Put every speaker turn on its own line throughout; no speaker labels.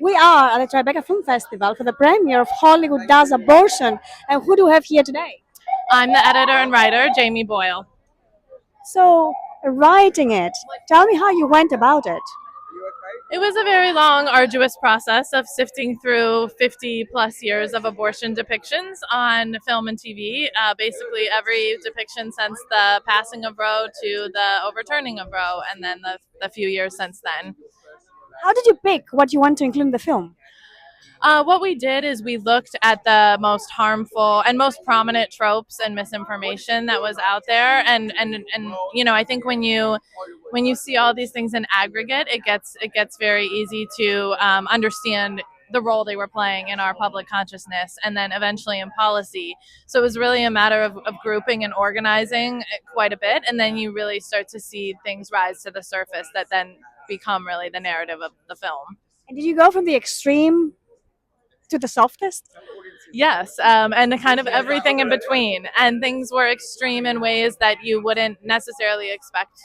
We are at the Tribeca Film Festival for the premiere of Hollywood Does Abortion. And who do we have here today?
I'm the editor and writer, Jamie Boyle.
So, writing it, tell me how you went about it.
It was a very long, arduous process of sifting through 50 plus years of abortion depictions on film and TV. Basically, every depiction since the passing of Roe to the overturning of Roe, and then the few years since then.
How did you pick what you want to include in the film?
What we did is we looked at the most harmful and most prominent tropes and misinformation that was out there, and I think when you see all these things in aggregate, it gets very easy to understand the role they were playing in our public consciousness and then eventually in policy. So it was really a matter of grouping and organizing quite a bit, and then you really start to see things rise to the surface that then become really the narrative of the film.
And did you go from the extreme to the softest?
Yes, and kind of everything in between. And things were extreme in ways that you wouldn't necessarily expect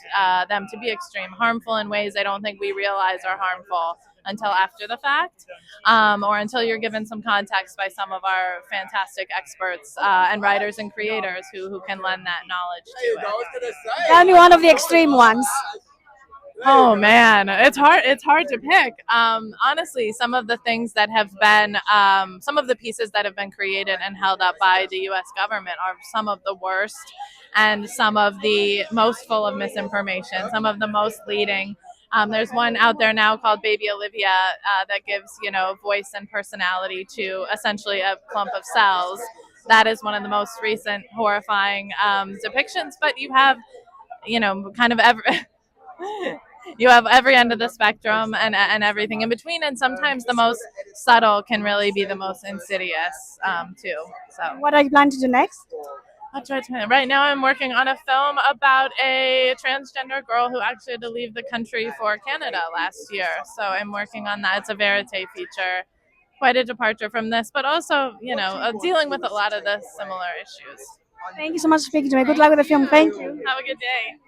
them to be extreme. Harmful in ways I don't think we realize are harmful until after the fact, or until you're given some context by some of our fantastic experts and writers and creators who can lend that knowledge to it.
Tell me one of the extreme ones.
Oh man, it's hard. It's hard to pick. Honestly, some of the things that have been, some of the pieces that have been created and held up by the U.S. government are some of the worst, and some of the most full of misinformation. Some of the most leading. There's one out there now called Baby Olivia that gives voice and personality to essentially a clump of cells. That is one of the most recent horrifying depictions. But you have kind of every you have every end of the spectrum and everything in between, and sometimes the most subtle can really be the most insidious too. So
What are you planning to do next?
I'll try to. Right now, I'm working on a film about a transgender girl who actually had to leave the country for Canada last year. So I'm working on that. It's a verite feature, quite a departure from this, but also dealing with a lot of the similar issues.
Thank you so much for speaking to me. Good luck with the film. Thank you.
Have a good day.